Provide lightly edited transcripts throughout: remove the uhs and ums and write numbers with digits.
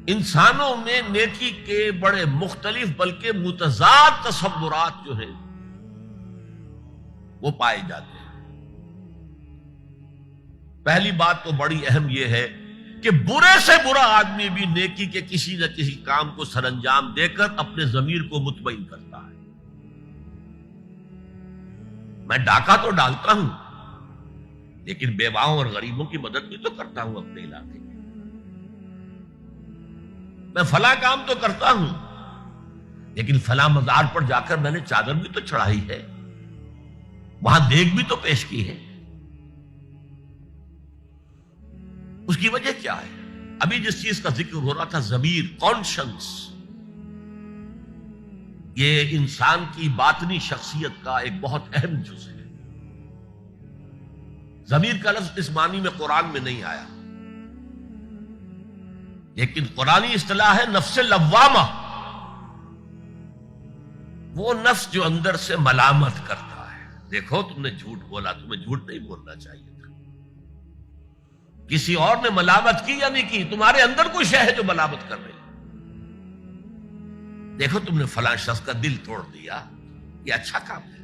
انسانوں میں نیکی کے بڑے مختلف بلکہ متضاد تصورات جو ہیں وہ پائے جاتے ہیں۔ پہلی بات تو بڑی اہم یہ ہے کہ برے سے برا آدمی بھی نیکی کے کسی نہ کسی کام کو سر انجام دے کر اپنے ضمیر کو مطمئن کرتا ہے۔ میں ڈاکہ تو ڈالتا ہوں لیکن بیواؤں اور غریبوں کی مدد بھی تو کرتا ہوں اپنے علاقے میں۔ میں فلاں کام تو کرتا ہوں لیکن فلاں مزار پر جا کر میں نے چادر بھی تو چڑھائی ہے، وہاں دیگ بھی تو پیش کی ہے۔ اس کی وجہ کیا ہے؟ ابھی جس چیز کا ذکر ہو رہا تھا، ضمیر، کانشنس، یہ انسان کی باطنی شخصیت کا ایک بہت اہم جز ہے۔ ضمیر کا لفظ اس معنی میں قرآن میں نہیں آیا، لیکن قرآنی اصطلاح ہے نفس لوامہ، وہ نفس جو اندر سے ملامت کرتا ہے۔ دیکھو تم نے جھوٹ بولا، تمہیں جھوٹ نہیں بولنا چاہیے تھا۔ کسی اور نے ملامت کی یا نہیں کی، تمہارے اندر کوئی شے ہے جو ملامت کر رہی ہے۔ دیکھو تم نے فلاں شخص کا دل توڑ دیا، یہ اچھا کام ہے۔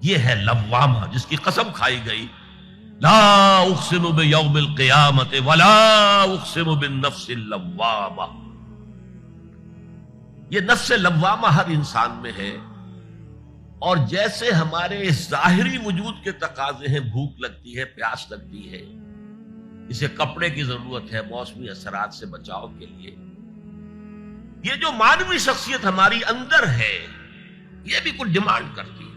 یہ ہے لوامہ جس کی قسم کھائی گئی، لا اقسم بیوم القیامت ولا اقسم بالنفس اللوامہ۔ یہ نفس لوامہ ہر انسان میں ہے، اور جیسے ہمارے ظاہری وجود کے تقاضے ہیں، بھوک لگتی ہے، پیاس لگتی ہے، اسے کپڑے کی ضرورت ہے موسمی اثرات سے بچاؤ کے لیے، یہ جو مانوی شخصیت ہماری اندر ہے یہ بھی کچھ ڈیمانڈ کرتی ہے،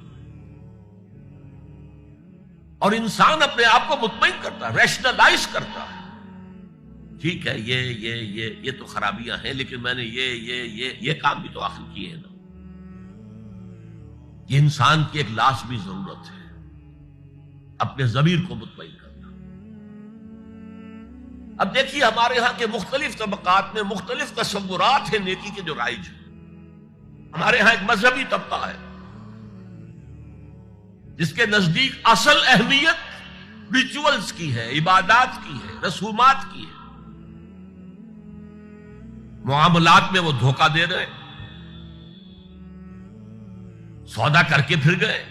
اور انسان اپنے آپ کو مطمئن کرتا ہے، ریشنلائز کرتا ہے۔ ٹھیک ہے، یہ تو خرابیاں ہیں، لیکن میں نے یہ کام بھی تو آخر کیے ہیں نا۔ یہ انسان کی ایک لازمی ضرورت ہے، اپنے ضمیر کو مطمئن کرنا۔ اب دیکھیے ہمارے ہاں کے مختلف طبقات میں مختلف تصورات ہیں نیکی کے جو رائج ہیں۔ ہمارے ہاں ایک مذہبی طبقہ ہے جس کے نزدیک اصل اہمیت ریچولز کی ہے، عبادات کی ہے، رسومات کی ہے۔ معاملات میں وہ دھوکہ دے رہے، سودا کر کے پھر گئے،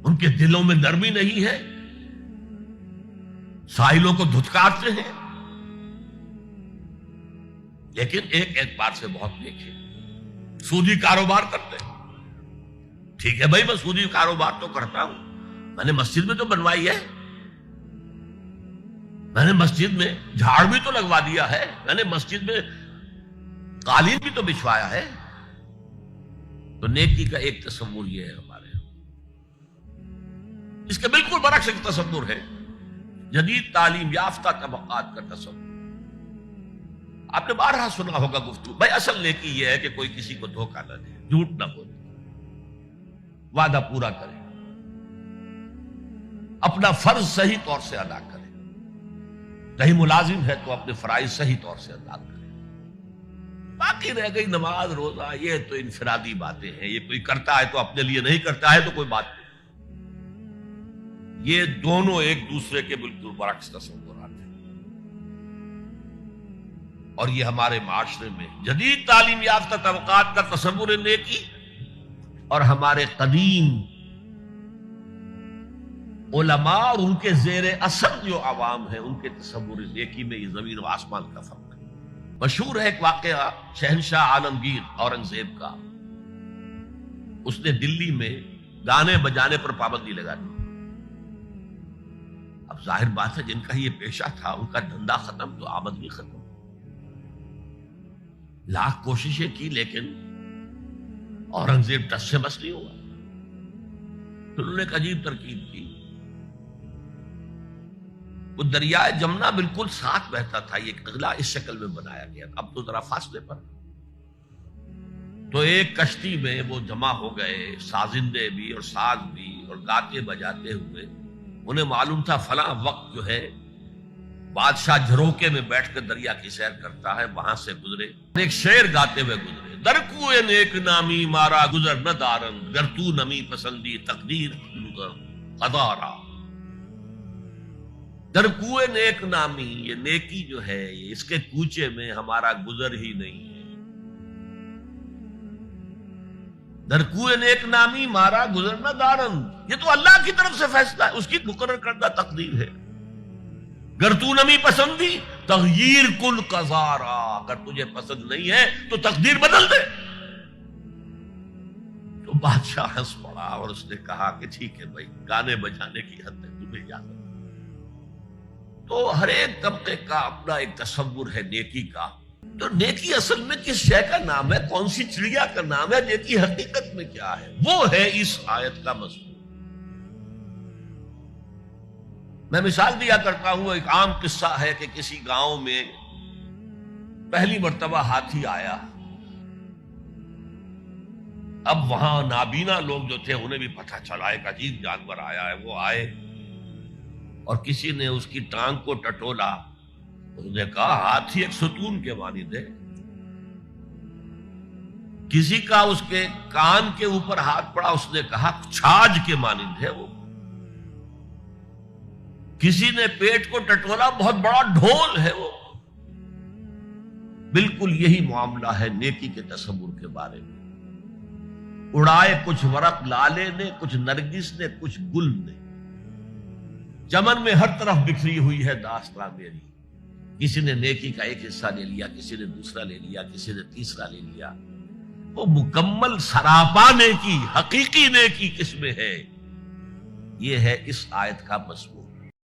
ان کے دلوں میں نرمی نہیں ہے، سائلوں کو دھتکارتے ہیں، لیکن ایک اعتبار سے بہت نیک ہے، سودی کاروبار کرتے ہیں۔ ٹھیک ہے بھائی، میں سودی کاروبار تو کرتا ہوں، میں نے مسجد میں تو بنوائی ہے، میں نے مسجد میں جھاڑ بھی تو لگوا دیا ہے، میں نے مسجد میں قالین بھی تو بچھوایا ہے۔ تو نیکی کا ایک تصور یہ ہے ہمارے یہاں۔ اس کے بالکل برعکس ایک تصور ہے جدید تعلیم یافتہ طبقات کا تصور۔ آپ نے بارہا سنا ہوگا گفتگو، بھائی اصل نیکی یہ ہے کہ کوئی کسی کو دھوکہ نہ دے، جھوٹ نہ بولے، وعدہ پورا کرے، اپنا فرض صحیح طور سے ادا کرے، کہیں ملازم ہے تو اپنے فرائض صحیح طور سے ادا کرے۔ باقی رہ گئی نماز روزہ، یہ تو انفرادی باتیں ہیں، یہ کوئی کرتا ہے تو اپنے لیے، نہیں کرتا ہے تو کوئی بات نہیں۔ یہ دونوں ایک دوسرے کے بالکل برعکس تصورات ہیں، اور یہ ہمارے معاشرے میں جدید تعلیم یافتہ طبقات کا تصور نیکی اور ہمارے قدیم علماء اور ان کے زیر اثر جو عوام ہیں ان کے تصور نیکی میں یہ زمین و آسمان کا فرق ہے۔ مشہور ہے ایک واقعہ شہنشاہ عالمگیر اورنگزیب کا، اس نے دلی میں گانے بجانے پر پابندی لگا دی۔ اب ظاہر بات ہے جن کا یہ پیشہ تھا ان کا دھندا ختم تو آمدنی ختم، لاکھ کوششیں کی لیکن اورنگزیب ٹس سے بس نہیں ہوا۔ تو انہوں نے ایک عجیب ترکیب کی، وہ دریائے جمنا بالکل ساتھ بہتا تھا، یہ قلعہ اس شکل میں بنایا گیا، اب تو ذرا فاصلے پر، تو ایک کشتی میں وہ جمع ہو گئے، سازندے بھی اور ساز بھی، اور گاتے بجاتے ہوئے۔ انہیں معلوم تھا فلاں وقت جو ہے بادشاہ جھروکے میں بیٹھ کر دریا کی سیر کرتا ہے، وہاں سے گزرے، ایک شعر گاتے ہوئے گزرے، درکوئے نیک نامی مارا گزر نہ دارن، گر تو نمی پسندی تقدیر قدارا۔ در کوئے نیک نامی، یہ نیکی جو ہے یہ اس کے کوچے میں ہمارا گزر ہی نہیں ہے. در کوئے نیک نامی مارا گزرنا دارن، یہ تو اللہ کی طرف سے فیصلہ ہے، اس کی مقرر کردہ تقدیر ہے. گر تو نمی پسندی تغییر کن قضارا، اگر تجھے پسند نہیں ہے تو تقدیر بدل دے. تو بادشاہ ہنس پڑا اور اس نے کہا کہ ٹھیک ہے بھائی، گانے بجانے کی حد تک تمہیں اجازت. تو ہر ایک طبقے کا اپنا ایک تصور ہے نیکی کا. تو نیکی اصل میں کس شے کا نام ہے، کون سی چڑیا کا نام ہے، نیکی حقیقت میں کیا ہے، وہ ہے اس آیت کا مضمون. میں مثال دیا کرتا ہوں، ایک عام قصہ ہے کہ کسی گاؤں میں پہلی مرتبہ ہاتھی آیا. اب وہاں نابینا لوگ جو تھے انہیں بھی پتہ چلا ایک عجیب جانور آیا ہے. وہ آئے اور کسی نے اس کی ٹانگ کو ٹٹولا. اس نے کہا ہاتھی ایک ستون کے مانند ہے. کسی کا اس کے کان کے اوپر ہاتھ پڑا، اس نے کہا چھاج کے مانند ہے وہ. کسی نے پیٹ کو ٹٹولا، بہت بڑا ڈھول ہے وہ. بالکل یہی معاملہ ہے نیکی کے تصور کے بارے میں. اڑائے کچھ ورق لالے نے، کچھ نرگس نے، کچھ گل نے. چمن میں ہر طرف بکھری ہوئی ہے داستان میری. کسی نے نیکی کا ایک حصہ لے لیا، کسی نے دوسرا لے لیا، کسی نے تیسرا لے لیا. وہ مکمل سراپا نیکی، حقیقی نیکی کس میں ہے، یہ ہے اس آیت کا مضمون.